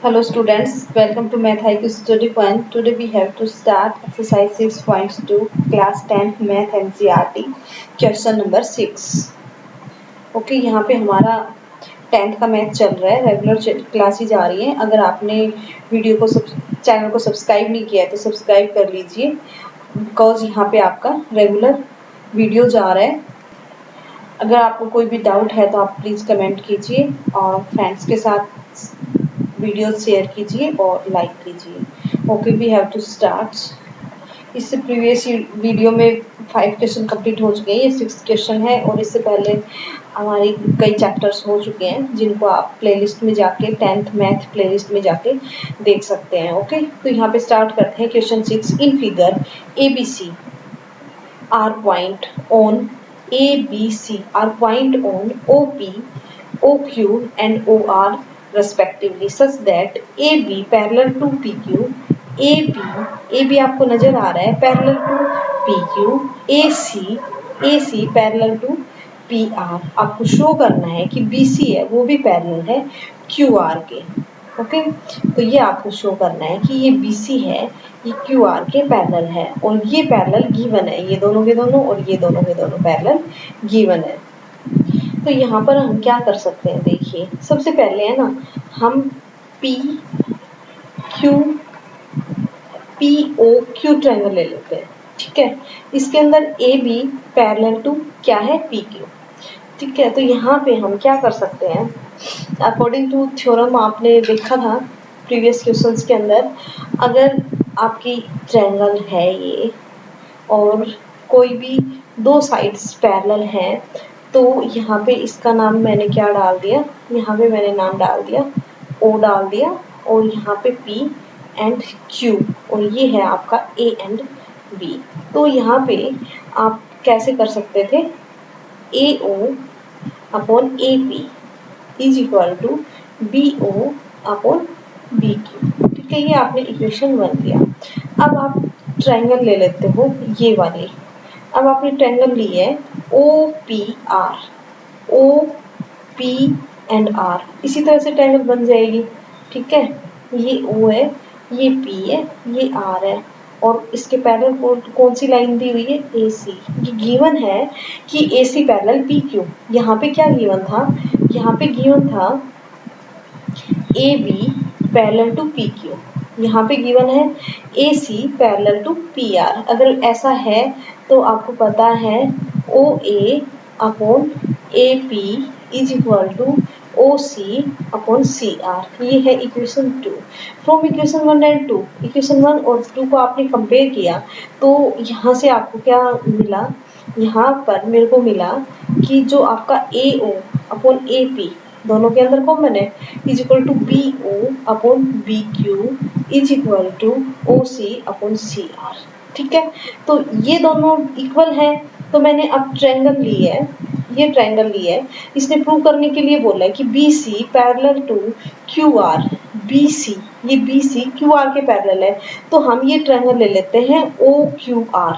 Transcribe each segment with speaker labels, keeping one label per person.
Speaker 1: Hello students, welcome to Math IQ Study Point. Today we have to start exercise 6.2 class 10 Math NCERT question number 6. Okay यहाँ पे हमारा 10th का math चल रहा है, regular class ही जा रही है। अगर आपने वीडियो को चैनल को सब्सक्राइब नहीं किया है तो सब्सक्राइब कर लीजिए, बिकॉज यहाँ पे आपका रेगुलर वीडियो जा रहा है। अगर आपको कोई भी डाउट है तो आप प्लीज़ कमेंट कीजिए और फ्रेंड्स के साथ वीडियो शेयर कीजिए और लाइक कीजिए। Okay, we have to start. इससे प्रीवियस वीडियो में 5 क्वेश्चन कंप्लीट हो चुके हैं, ये 6 क्वेश्चन है और इससे पहले हमारे कई चैप्टर्स हो चुके हैं जिनको आप प्लेलिस्ट में जाके 10th मैथ प्लेलिस्ट में जाके देख सकते हैं। ओके, तो यहाँ पे स्टार्ट करते हैं question 6। In figure ABC are point on ABC are point on OP, OQ and OR respectively such that AB parallel to PQ, AB आपको नजर आ रहा है parallel to PQ, AC parallel to PR। आपको show करना है कि BC है वो भी पैरेलल है QR के। ओके, तो ये आपको शो करना है कि ये BC है, ये QR के पैरेलल है और ये पैरेलल गिवन है, ये दोनों के दोनों और ये दोनों के दोनों पैरेलल गिवन है। तो यहाँ पर हम क्या कर सकते हैं, देखिए सबसे पहले है ना, हम POQ ट्रायंगल ले लेते हैं। ठीक है, इसके अंदर AB पैरेलल टू क्या है, PQ। ठीक है, तो यहाँ पे हम क्या कर सकते हैं, अकॉर्डिंग टू थ्योरम आपने देखा था प्रीवियस क्वेश्चंस के अंदर, अगर आपकी ट्रायंगल है ये और कोई भी दो साइड्स पैरेलल हैं तो यहाँ पे इसका नाम मैंने क्या डाल दिया, यहाँ पे मैंने नाम डाल दिया O डाल दिया और यहाँ पे P एंड Q और ये है आपका A एंड B। तो यहाँ पे आप कैसे कर सकते थे, AO upon AP is equal to BO upon BQ। ठीक है, ये आपने इक्वेशन 1 दिया। अब आप ट्रायंगल ले लेते हो ये वाले। अब आपने ट्रायंगल ली है OPR, OP एंड R, इसी तरह से ट्रायंगल बन जाएगी। ठीक है, ये O है, ये P है, ये R है और इसके पैरेलल कौन सी लाइन दी हुई है, AC। ये गिवन है कि AC पैरेलल PQ। यहाँ पे क्या गिवन था, यहाँ पे गिवन था AB पैरेलल टू PQ, यहाँ पे गिवन है AC पैरेलल टू PR। अगर ऐसा है तो आपको पता है OA upon AP is equal to OC upon CR। ये है equation 2। From equation 1 and 2, equation 1 और 2 को आपने कंपेयर किया तो यहाँ से आपको क्या मिला, यहाँ पर मेरे को मिला कि जो आपका AO अपॉन AP दोनों के अंदर कॉमन है is equal to BO upon BQ is equal to OC upon CR। ठीक है, तो ये दोनों इक्वल है। तो मैंने अब ट्रायंगल ली है, ये ट्रायंगल ली है, इसने प्रूव करने के लिए बोला है कि BC parallel to QR, BC ये BC QR के पैरेलल है। तो हम ये ट्रायंगल ले लेते हैं OQR,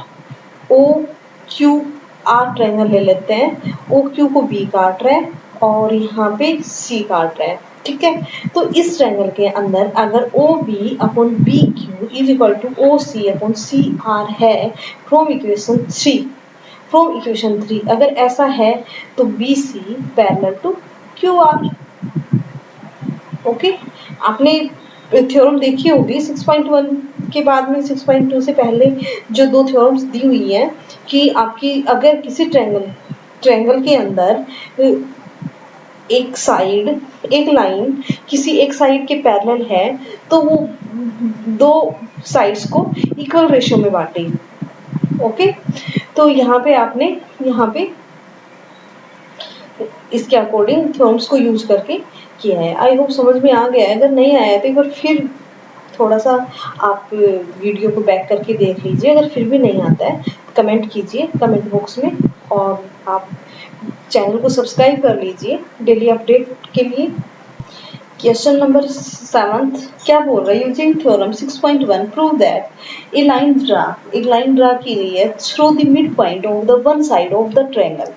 Speaker 1: OQR ट्रायंगल ले लेते हैं। OQ को B काट रहा है और यहाँ पे C काट रहा है। ठीक है, तो इस ट्रायंगल के अंदर अगर OB upon BQ is equal to OC upon CR है फ्रॉम इक्वेशन 3, फ्रॉम इक्वेशन 3 अगर ऐसा है तो BC parallel to QR। Okay, आपने थ्योरम देखी होगी 6.1 के बाद में 6.2 से पहले जो दो थ्योरम्स दी हुई हैं कि आपकी अगर किसी ट्रायंगल के अंदर एक साइड, एक लाइन किसी एक साइड के पैरेलल है तो वो दो साइड्स को इक्वल रेशियो में बांटेगी। ओके, तो यहाँ पे आपने यहाँ पे इसके अकॉर्डिंग थ्योरम्स को यूज करके किया है। आई होप समझ में आ गया है। अगर नहीं आया तो एक बार फिर थोड़ा सा आप वीडियो को बैक करके देख लीजिए। अगर फिर भी नहीं आता है कमेंट कीजिए कमेंट बॉक्स में और आप चैनल को सब्सक्राइब कर लीजिए डेली अपडेट के लिए। क्वेश्चन नंबर 7 क्या बोल रहा है, यूजिंग थ्योरम 6.1 प्रूव दैट एक लाइन ड्रा की गई है through the mid point of the one side of the triangle.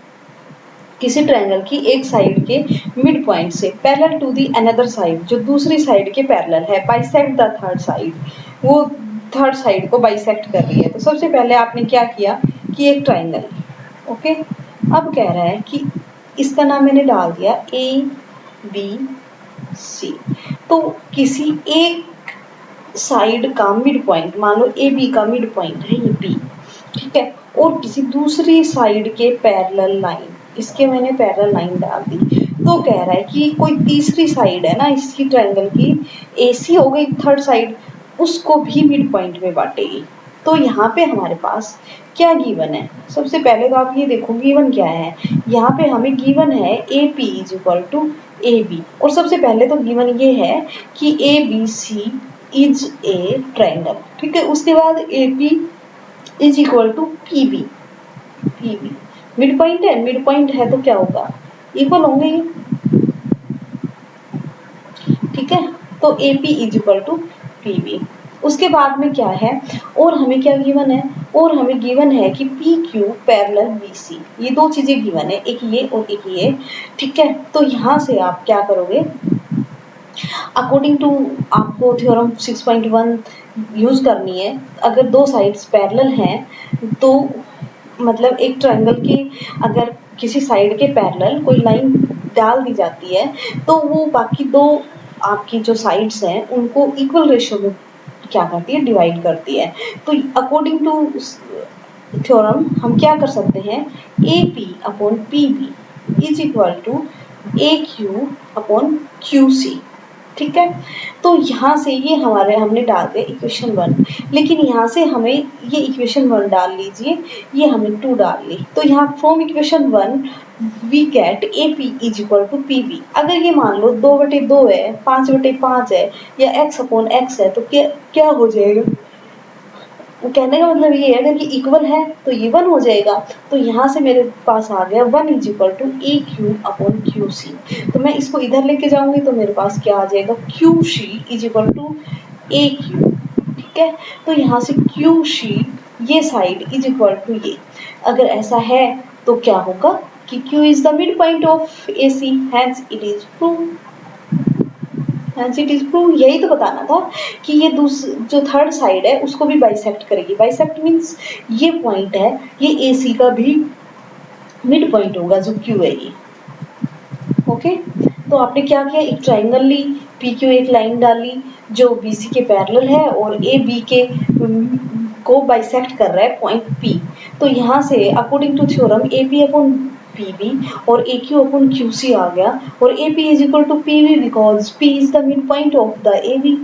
Speaker 1: किसी ट्रायंगल की एक साइड के मिड पॉइंट से parallel to the another side, जो दूसरी साइड के पैरेलल है, बाइसेक्ट द थर्ड साइड, वो थर्ड साइड को बाइसेक्ट कर रही है। तो सबसे पहले आपने क्या किया कि एक ट्रायंगल, ओके। अब कह रहा है कि इसका नाम मैंने डाल दिया ए बी सी। तो किसी एक साइड का मिड पॉइंट, मान लो ए बी का मिड पॉइंट है ये बी, ठीक है, और किसी दूसरी साइड के पैरेलल लाइन, इसके मैंने पैरेलल लाइन डाल दी। तो कह रहा है कि कोई तीसरी साइड है ना इसकी ट्रायंगल की, एसी हो गई थर्ड साइड, उसको भी मिड पॉइंट में बांटेगी। तो यहाँ पे हमारे पास क्या गिवन है, सबसे पहले तो आप ये देखो गिवन क्या है। यहाँ पे हमें गिवन है A P is equal to A B, और सबसे पहले तो गिवन ये है कि A B C is a triangle, ठीक है। उसके बाद A P is equal to P B, P B mid point है, मिड पॉइंट है तो क्या होगा, इक्वल होंगे ये, ठीक है। तो A P is equal to P B. उसके बाद में क्या है, और हमें क्या गिवन है, और हमें गिवन है कि P Q parallel B C, ये दो चीजें गिवन है, एक ये और एक ये, ठीक है। तो यहाँ से आप क्या करोगे, अकॉर्डिंग टू आपको थ्योरम 6.1 यूज करनी है। अगर दो साइड्स पैरेलल हैं तो मतलब एक ट्रायंगल की अगर किसी साइड के पैरेलल कोई लाइन डाल दी जाती है तो वो बाकी दो आपकी जो साइड्स हैं उनको इक्वल रेशियो में क्या करती है, डिवाइड करती है। तो अकॉर्डिंग टू थ्योरम हम क्या कर सकते हैं, A P upon P B is equal to A Q upon Q C, ठीक है। तो यहाँ से ये हमारे हमने डाल दिया इक्वेशन 1, लेकिन यहाँ से हमें ये इक्वेशन 1 डाल लीजिए, ये हमें 2 डाल ली। तो यहाँ from equation 1 we get A P is equal to P B. अगर ये मान लो 2/2 है, 5/5 है, या x अपॉन x है, तो क्या क्या हो जाएगा, वो कहने का मतलब ये है अगर ये इक्वल है तो ये 1 हो जाएगा। तो यहाँ से मेरे पास आ गया 1 is equal to A Q upon Q C. तो मैं इसको इधर लेके जाऊंगी तो मेरे पास क्या आ जाएगा, Q C is equal to A Q, ठीक है। तो यहाँ से क्यू सी ये साइड इज इक्वल टू ये, अगर ऐसा है तो क्या होगा कि Q is the mid point of AC, hence it is prove, hence it is prove. यही तो बताना था कि ये जो थर्ड साइड है उसको भी बाइसेक्ट करेगी। बाइसेक्ट मीन्स ये पॉइंट है, ये AC का भी मिड पॉइंट होगा जो Q है ये, ओके। तो आपने क्या किया, एक ट्रायंगल ली, PQ एक लाइन डाली जो BC के पैरेलल है और AB के को बाइसेक्ट कर रहा है पॉइंट P। तो यहाँ से according to theorem AP upon PB और AQ अपॉन QC आ गया, और AP is equal to PB because P is the mid point of the AB।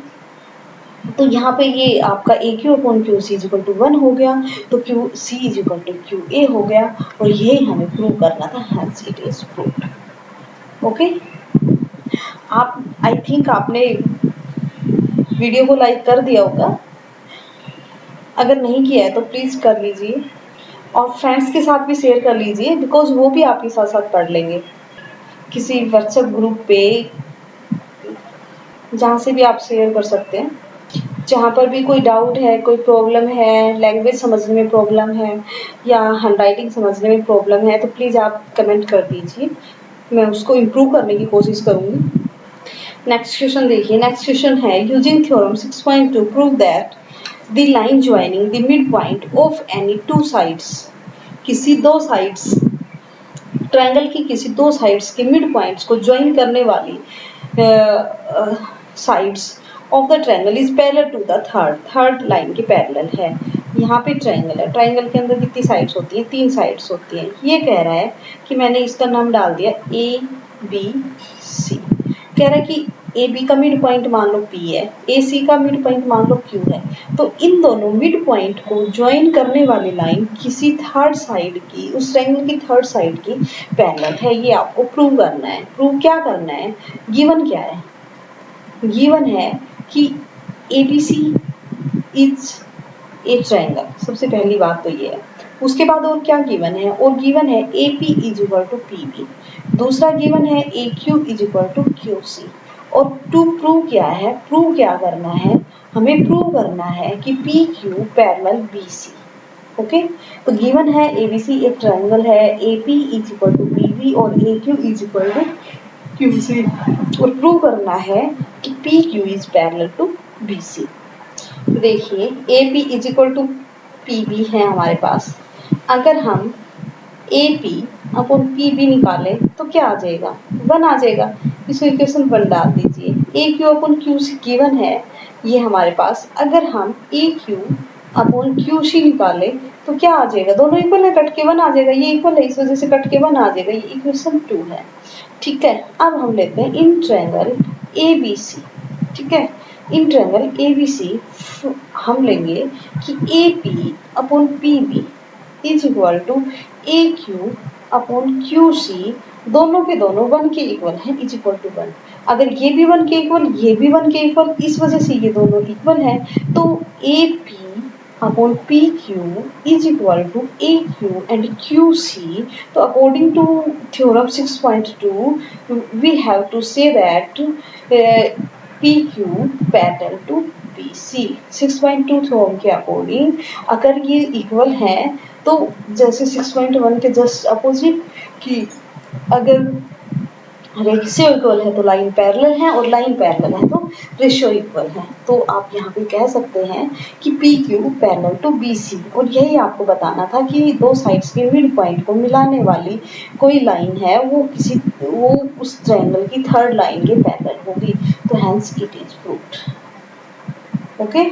Speaker 1: तो यहाँ पे ये आपका AQ upon QC is equal to 1 हो गया, तो QC is equal to QA हो गया, और यही हमें प्रूव करना था, hence it is proved, okay. आप आई थिंक आपने वीडियो को लाइक कर दिया होगा, अगर नहीं किया है तो प्लीज़ कर लीजिए, और फ्रेंड्स के साथ भी शेयर कर लीजिए बिकॉज वो भी आपके साथ साथ पढ़ लेंगे, किसी व्हाट्सएप ग्रुप पे, जहाँ से भी आप शेयर कर सकते हैं। जहाँ पर भी कोई डाउट है, कोई प्रॉब्लम है, लैंग्वेज समझने में प्रॉब्लम है या हैंडराइटिंग समझने में प्रॉब्लम है, तो प्लीज़ आप कमेंट कर दीजिए, मैं उसको इम्प्रूव करने की कोशिश करूँगी। नेक्स्ट क्वेश्चन देखिए, नेक्स्ट क्वेश्चन है using theorem 6.2 prove that the line joining the mid point of any two sides, किसी दो साइड्स ट्रायंगल की किसी दो साइड्स के मिड पॉइंट्स को ज्वाइन करने वाली sides of the triangle is parallel to the third line के पैरेलल है। यहाँ पे ट्रायंगल है, ट्रायंगल के अंदर कितनी साइड्स होती हैं, 3 साइड्स होती हैं। ये कह रहा है कि मैंने इसका नाम डाल दिया ए बी सी, कह रहा है कि ए बी का मिड पॉइंट मान लो P है, ए सी का मिड पॉइंट मान लो Q है। तो इन दोनों मिड पॉइंट को ज्वाइन करने वाली लाइन किसी थर्ड साइड की, उस ट्रायंगल की थर्ड साइड की पैरेलल है, ये आपको प्रूव करना है। प्रूव क्या करना है, गिवन क्या है, गिवन है कि ABC इज ए ट्रायंगल, सबसे पहली बात तो ये है। उसके बाद और क्या गिवन है, और गिवन है AP is equal to PB, दूसरा गिवन है AQ is equal to QC। और टू प्रूव क्या है, प्रूव क्या करना है, हमें प्रूव करना है कि PQ पैरेलल BC, ओके। तो गिवन है ABC एक ट्रायंगल है, AP is equal to PB B और A Q is equal to Q C, और प्रूव करना है कि P Q is parallel to B C. देखिए A P is equal to P B है हमारे पास। अगर हम A P upon P B निकालें तो क्या आ जाएगा, 1 आ जाएगा। इसको इक्वेशन 1 डाल दीजिए। ए Q upon Q C given है ये हमारे पास। अगर हम ए क्यू अपन क्यू सी निकालें तो क्या आ जाएगा, दोनों इक्वल है, कट के 1 आ जाएगा। ये इक्वल है, इस वजह से कट के 1 आ जाएगा। ये इक्वेशन 2 है। ठीक है, अब हम लेते हैं इन ट्रायंगल ए बी सी। ठीक है, इन ट्रायंगल ए बी सी हम लेंगे कि A P upon P B is equal to A Q upon Q C, दोनों के दोनों 1 के इक्वल हैं, इज इक्वल टू 1। अगर ये भी 1 के इक्वल, ये भी 1 के इक्वल, इस वजह से ये दोनों इक्वल हैं, तो A P upon P Q is equal to A Q and Q C. तो according to theorem 6.2 we have to say that P Q parallel to B C. 6.2 theorem के अकॉर्डिंग अगर ये इक्वल हैं तो जैसे 6.1 के जस्ट अपोजिट कि अगर रेशियो इक्वल है तो लाइन पैरेलल है, और लाइन पैरेलल है तो रेशियो इक्वल है। तो आप यहाँ पे कह सकते हैं कि P Q parallel to B C. और यही आपको बताना था कि दो साइड्स के मिड पॉइंट को मिलाने वाली कोई लाइन है वो उस ट्रायंगल की थर्ड लाइन के पैरेलल होगी। तो hence it is proved. Okay,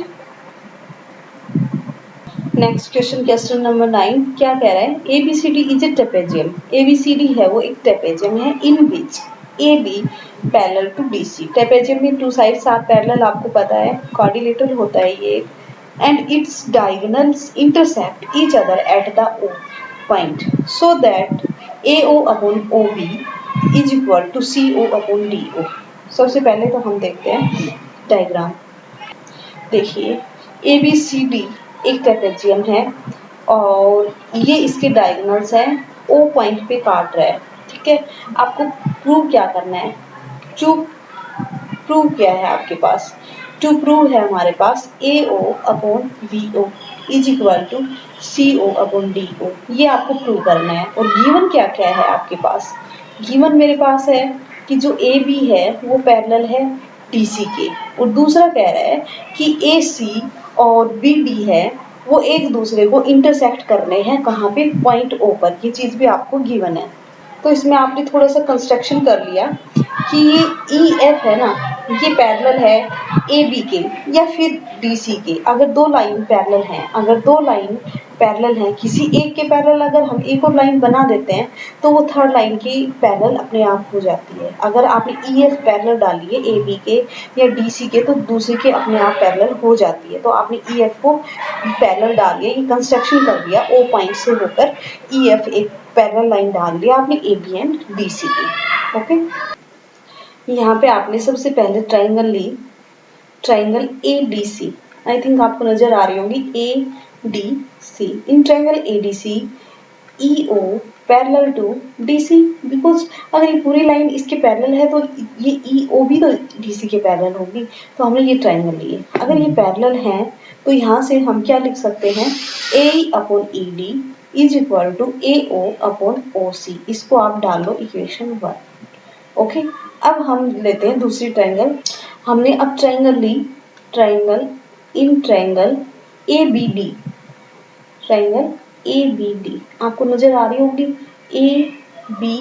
Speaker 1: next question, question number 9 क्या कह रहा है, A B C D is a trapezium. A B C D है वो एक ट्रेपेजियम है in which A B parallel to D C. Trapezium में 2 साइड्स आर पैरेलल, आपको पता है, क्वाड्रिलेटरल होता है ये, and its diagonals intersect each other at the O point so that A O upon O B is equal to C O upon D O. सबसे पहले तो हम देखते हैं डायग्राम। देखिए ए बी सी डी एक ट्रेपेजियम है और ये इसके डायगोनल्स हैं, ओ पॉइंट पे काट रहा है। ठीक है, आपको प्रूव क्या करना है, प्रूव क्या है आपके पास, टू प्रूव है हमारे पास A O upon B O is equal to C O upon D O. ये आपको प्रूव करना है। और गिवन क्या क्या है आपके पास, गिवन मेरे पास है कि जो ए बी है वो पैरेलल है डी सी के, और दूसरा कह रहा है कि ए सी और बी डी है वो एक दूसरे को इंटरसेक्ट करने हैं, कहाँ पे, पॉइंट ओ पर। ये चीज़ भी आपको गिवन है। तो इसमें आपने थोड़ा सा कंस्ट्रक्शन कर लिया कि ये ई एफ है ना, ये पैरेलल है ए बी के या फिर डी सी के। अगर दो लाइन पैरेलल हैं, अगर दो लाइन पैरेलल हैं, किसी एक के पैरेलल अगर हम एक और लाइन बना देते हैं तो वो थर्ड लाइन की पैरेलल अपने आप हो जाती है। अगर आपने ई एफ पैरेलल डाली है ए बी के या डी सी के तो दूसरे के अपने आप पैरेलल हो जाती है। तो आपने ई एफ को पैरेलल डाल दिया, ये कंस्ट्रक्शन कर दिया, ओ पॉइंट से होकर ई एफ एक पैरेलल लाइन डाल दिया आपने A B and D C की। ओके, यहाँ पे आपने सबसे पहले ट्राइंगल ली, triangle A D C, I think आपको नजर आ रही होंगी A D C. In triangle A D C E O parallel to D C, because अगर ये पूरी लाइन इसके पैरेलल है तो ये ई ओ भी तो डी सी के पैरेलल होगी। तो हमने ये ट्राइंगल लिए, अगर ये पैरेलल हैं तो यहाँ से हम क्या लिख सकते हैं, A upon E D is equal to A O upon O C. इसको आप डाल लो इक्वेशन 1। ओके, अब हम लेते हैं दूसरी ट्राइंगल। हमने अब ट्राइंगल ली, triangle in triangle A B D, triangle A B D आपको नजर आ रही होगी, ए बी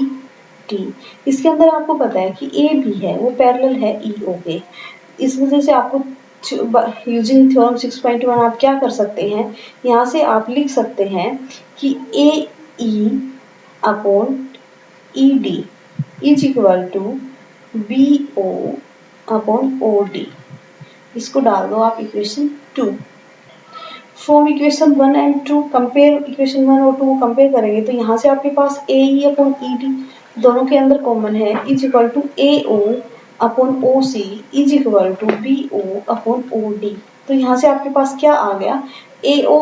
Speaker 1: डी। इसके अंदर आपको पता है कि ए बी है वो पैरेलल है ई ओ के। इस वजह से आपको यूजिंग थ्योरम 6.1 आप क्या कर सकते हैं, यहाँ से आप लिख सकते हैं कि A E upon E D is equal to B O upon O D. इसको डाल दो आप equation 2। From equation 1 and 2 compare, equation 1 और 2 को कंपेयर करेंगे तो यहाँ से आपके पास ए ई अपॉन ई डी दोनों के अंदर कॉमन है, is equal to A O upon O C is equal to B O upon O D. तो यहाँ से आपके पास क्या आ गया, A O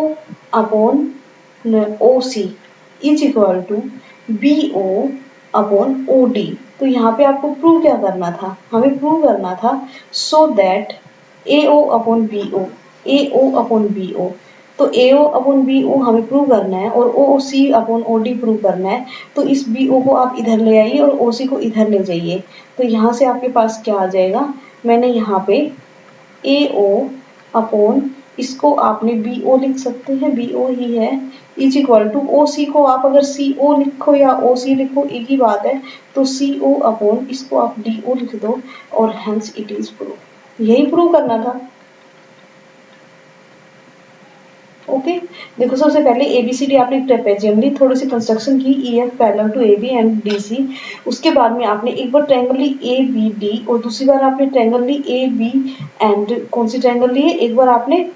Speaker 1: upon O C is equal to B O upon O D. तो यहाँ पे आपको प्रूव क्या करना था, हमें प्रूव करना था so that A O upon B O, A O upon B O तो AO अपॉन BO हमें प्रूव करना है और OC अपॉन OD प्रूव करना है। तो इस BO को आप इधर ले आइए और OC को इधर ले जाइए। तो यहाँ से आपके पास क्या आ जाएगा, मैंने यहाँ पे AO अपॉन इसको आपने BO लिख सकते हैं, BO ही है, इज इक्वल टू OC को आप अगर CO लिखो या OC लिखो एक ही बात है, तो CO अपॉन इसको आप DO लिख दो और हेंस इट इज प्रूव। यही प्रूव करना था। ओके देखो, सबसे पहले ABCD आपने ट्रेपेजियम ली, थोड़ी सी कंस्ट्रक्शन की, EF parallel to AB and DC। उसके बाद में आपने एक बार ट्रायंगल ली ABD और दूसरी बार आपने ट्रायंगल ली AB एंड कौन सी ट्रायंगल ली है, एक बार आपने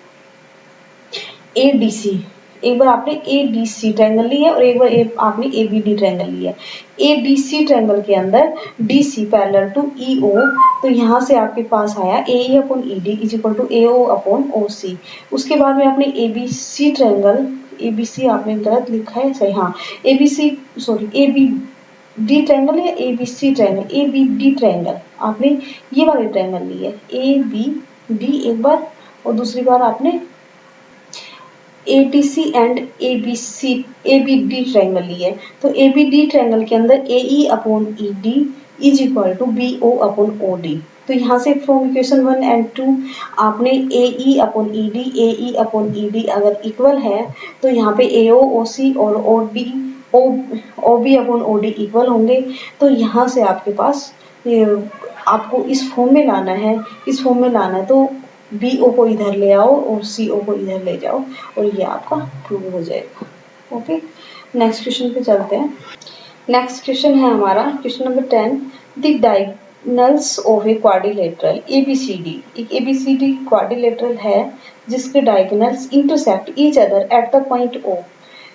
Speaker 1: ADC, एक बार आपने ADC ट्रायंगल ली है और एक बार आपने ABD ट्रायंगल ली है। ADC ट्रायंगल के अंदर DC पैरेलल टू EO, तो यहाँ से आपके पास आया AE upon ED is equal to AO upon OC। उसके बाद में आपने ABC ट्रायंगल, ABC आपने गलत लिखा है, सही, हाँ, ABC सॉरी ABD ट्रायंगल या ABC ट्रायंगल, ABD ट्रायंगल आपने ये वाली ट्रायंगल ली है, ABD एक बार और दूसरी बार आपने ADC एंड ABD ट्रायंगल ली है। तो ABD ट्रायंगल के अंदर AE upon ED is equal to BO upon OD। तो यहाँ से फ्रॉम इक्वेशन 1 एंड 2 आपने AE upon ED, AE upon ED अगर इक्वल है तो यहाँ पे AO OC और OB अपॉन OD इक्वल होंगे। तो यहाँ से आपके पास आपको इस फॉर्म में लाना है, इस फॉर्म में लाना है, तो BO को इधर ले आओ और CO को इधर ले जाओ और ये आपका प्रूव हो जाएगा। ओके, नेक्स्ट क्वेश्चन पे चलते हैं। नेक्स्ट क्वेश्चन है हमारा question number 10, the diagonals of a quadrilateral ABCD। एक ABCD क्वाड्रिलेटरल है जिसके diagonals intersect each other at the point O।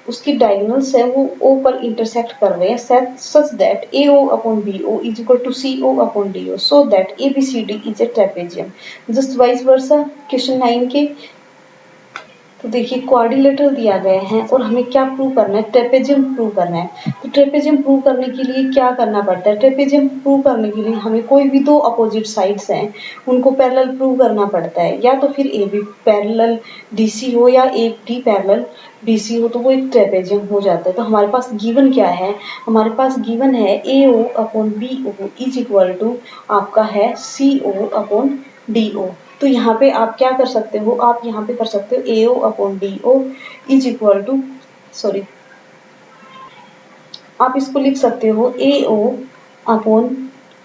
Speaker 1: उसकी डायगोनल्स है वो O पर इंटरसेक्ट कर रहे हैं, such that AO upon BO is equal to CO upon DO, so that ABCD is a trapezium. Just vice versa question 9 के। तो देखिए क्वाड्रिलेटरल दिया गया है और हमें क्या प्रूव करना है, ट्रेपेजियम प्रूव करना है। तो ट्रेपेजियम प्रूव करने के लिए क्या करना पड़ता है, ट्रेपेजियम प्रूव करने के लिए हमें कोई भी दो अपोजिट साइड्स हैं उनको पैरेलल प्रूव करना पड़ता है, या तो फिर AB पैरेलल DC हो या AD पैरेलल DC हो, तो वो एक ट्रेपेजियम हो जाता है। तो हमारे पास गिवन क्या है, हमारे पास गिवन है AO upon BO is equal to आपका है CO अपॉन DO। तो यहाँ पे आप क्या कर सकते हो, आप यहाँ पे कर सकते हो AO upon DO is equal to, sorry, आप इसको लिख सकते हो AO अपॉन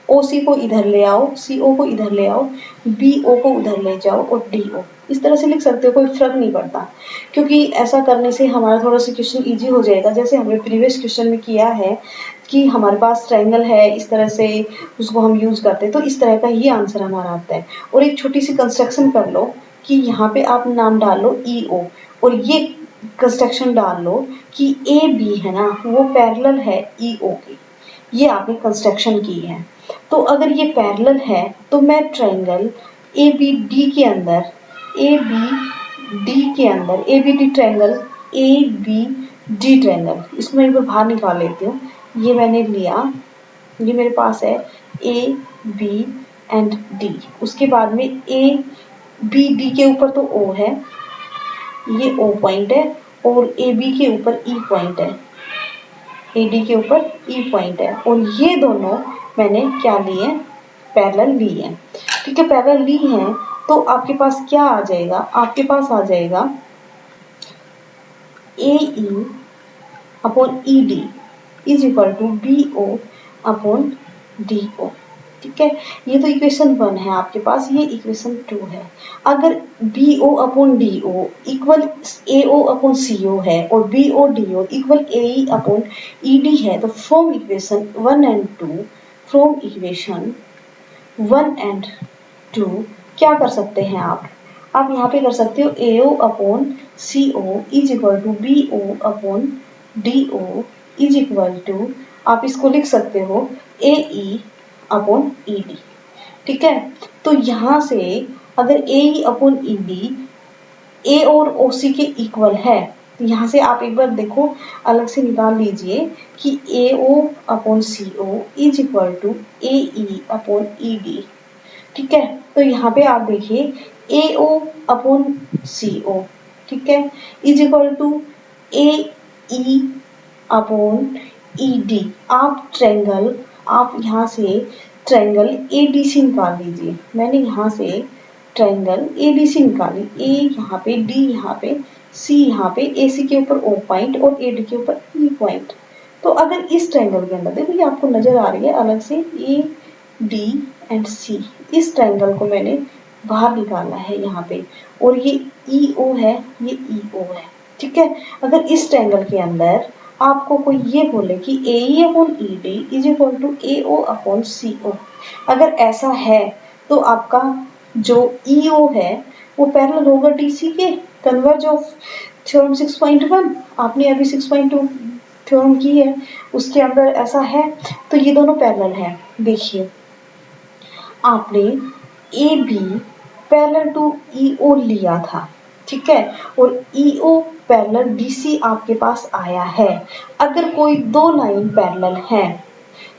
Speaker 1: OC को इधर ले आओ, CO को इधर ले आओ, BO को उधर ले जाओ और DO, इस तरह से लिख सकते हो, कोई फर्क नहीं पड़ता, क्योंकि ऐसा करने से हमारा थोड़ा सा क्वेश्चन इजी हो जाएगा। जैसे हमने प्रीवियस क्वेश्चन में किया है कि हमारे पास ट्रायंगल है, इस तरह से उसको हम यूज करते हैं, तो इस तरह का ही आंसर हमारा आता है। और एक छोटी सी कंस्ट्रक्शन कर लो कि यहाँ पे आप नाम डाल लो EO और ये कंस्ट्रक्शन डाल लो कि AB है ना वो पैरेलल है EO के, ये आपने कंस्ट्रक्शन की है। तो अगर ये पैरेलल है तो मैं ट्रायंगल ABD के अंदर, ABD के अंदर, ABD ट्रायंगल, ABD ट्रायंगल, इसको मैं एक बार बाहर निकाल लेती हूँ। ये मैंने लिया, ये मेरे पास है AB एंड D, उसके बाद में ABD के ऊपर तो O है, ये O पॉइंट है, और AB के ऊपर E पॉइंट है, AD के ऊपर E पॉइंट है, और ये दोनों मैंने क्या लिए, पैरेलल ली है। ठीक है, पैरेलल ली है तो आपके पास क्या आ जाएगा, आपके पास आ जाएगा AE upon ED is equal to BO upon DO। ठीक है, ये तो इक्वेशन 1 है आपके पास, ये इक्वेशन 2 है। अगर BO upon DO equal AO upon CO है और BO DO equal AE upon ED है, तो from equation 1 and 2, from equation 1 and 2 क्या कर सकते हैं आप यहाँ पे कर सकते हो AO upon CO is equal to BO upon DO is equal to, आप इसको लिख सकते हो AE अपॉन ED। ठीक है, तो यहाँ से अगर AE अपॉन ED A और OC के इक्वल है, तो यहाँ से आप एक बार देखो अलग से निकाल लीजिए कि AO upon CO is equal to AE upon ED। ठीक है, तो यहाँ पे आप देखिए AO अपॉन CO, ठीक है, is equal to A E upon E D. आप यहाँ से ट्रायंगल ए डी सी निकाल लीजिए। मैंने यहाँ से ट्रायंगल ए डी सी निकाली, ए यहाँ पे, डी यहाँ पे, सी यहाँ पे, ए सी के ऊपर ओ पॉइंट और ए डी के ऊपर ई पॉइंट। तो अगर इस ट्रायंगल के अंदर देखो, ये आपको नजर आ रही है अलग से ए डी एंड सी, इस ट्रायंगल को मैंने बाहर निकाला है यहाँ पे, और ये ई ओ है, ये ई ओ है, ठीक है। अगर इस ट्रायंगल के अंदर आपको कोई ये बोले कि A E upon E D is equal to A O upon C O, अगर ऐसा है तो आपका जो ई ओ है वो पैरेलल होगा डी सी के, कन्वर्ज ऑफ थ्योरम 6.1 आपने अभी 6.2 थ्योरम की है, उसके अंदर ऐसा है, तो ये दोनों पैरेलल हैं। देखिए आपने ए बी पैरेलल टू ई ओ लिया था, ठीक है, और ई ओ पैरेलल डी सी आपके पास आया है। अगर कोई दो लाइन पैरेलल है,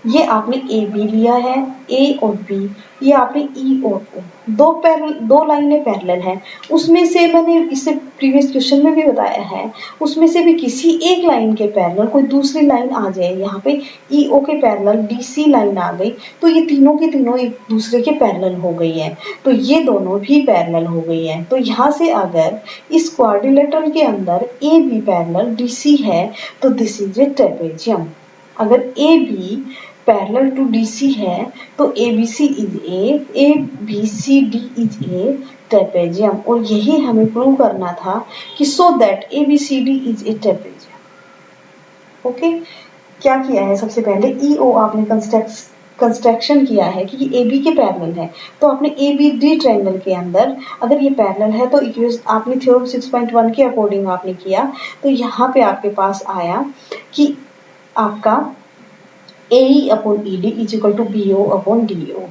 Speaker 1: ये आपने ए बी लिया है, ए और बी, ये आपने ई और ओ, दो लाइनें पैरेलल हैं, उसमें से मैंने इससे प्रीवियस क्वेश्चन में भी बताया है, उसमें से भी किसी एक लाइन के पैरेलल कोई दूसरी लाइन आ जाए, यहाँ पे ई ओ के पैरेलल डी सी लाइन आ गई, तो ये तीनों की तीनों एक दूसरे के पैरेलल हो गई है, तो ये दोनों भी पैरेलल हो गई है। तो यहाँ से अगर इस क्वाड्रिलेटरल के अंदर A B parallel D C है तो दिस इज ए ट्रेपेजियम। अगर A B parallel to D C है तो A B C is A B C D is a trapezium, और यही हमें प्रूव करना था कि so that A B C D is a trapezium. Okay, क्या किया है, सबसे पहले ई ओ आपने कंस्ट्रक्शन किया है कि ए बी के पैरेलल है, तो आपने ए बी डी ट्रायंगल के अंदर अगर ये पैरेलल है तो आपने थ्योरम 6.1 के अकॉर्डिंग आपने किया, तो यहाँ पे आपके पास आया कि आपका A upon E D is equal to B O upon D O.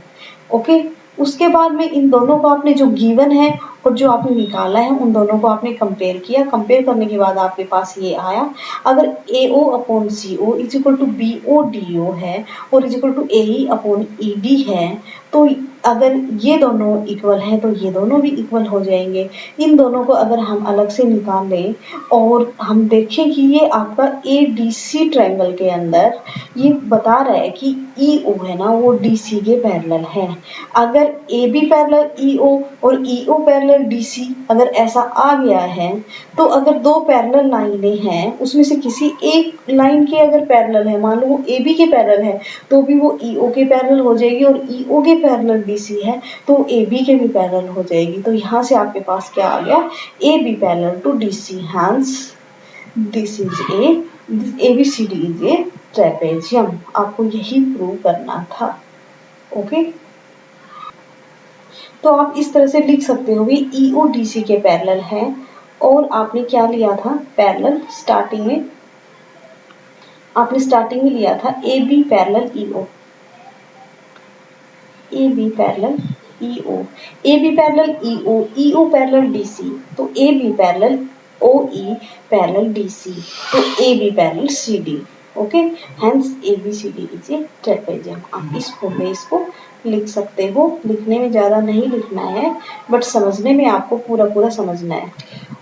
Speaker 1: Okay, उसके बाद में इन दोनों को आपने जो गिवन है और जो आपने निकाला है उन दोनों को आपने कंपेयर किया, कंपेयर करने के बाद आपके पास ये आया, अगर A O upon C O is equal to B O D O है और is equal to A E upon E D है, तो अगर ये दोनों इक्वल हैं तो ये दोनों भी इक्वल हो जाएंगे। इन दोनों को अगर हम अलग से निकाल लें और हम देखें कि ये आपका ए डी सी ट्रायंगल के अंदर ये बता रहा है कि ई ओ है ना वो डी सी के पैरेलल है। अगर ए बी पैरेलल ई ओ और ई ओ पैरेलल डी सी अगर ऐसा आ गया है, तो अगर दो पैरेलल लाइनें हैं उसमें से किसी एक लाइन के अगर पैरेलल है, मान लो वो ए बी के पैरेलल है, तो भी वो ई ओ के पैरेलल हो जाएगी, और ई ओ के पैरेलल डी सी है तो ए बी के भी पैरेलल हो जाएगी। तो यहाँ से आपके पास क्या आ गया, A B parallel to D C, hence this is A B C D is a trapezium. आपको यही प्रूव करना था। ओके, तो आप इस तरह से लिख सकते हो, ई ओ डी सी के पैरेलल है, और आपने क्या लिया था पैरेलल, स्टार्टिंग में लिया था A B parallel E O, A B parallel E O, A B parallel E O parallel D C, तो A B parallel O E parallel D C, तो A B parallel C D. Okay, hence A B C D is a trapezium. आप इस form में इसको लिख सकते हो, लिखने में ज़्यादा नहीं लिखना है बट समझने में आपको पूरा समझना है।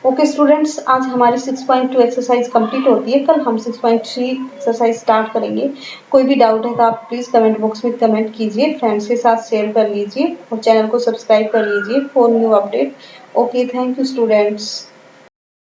Speaker 1: ओके स्टूडेंट्स, आज हमारी 6.2 एक्सरसाइज कंप्लीट होती है, कल हम 6.3 एक्सरसाइज स्टार्ट करेंगे। कोई भी डाउट है तो आप प्लीज़ कमेंट बॉक्स में कमेंट कीजिए, फ्रेंड्स के साथ शेयर कर लीजिए और चैनल को सब्सक्राइब कर लीजिए for new update. Okay, thank you students.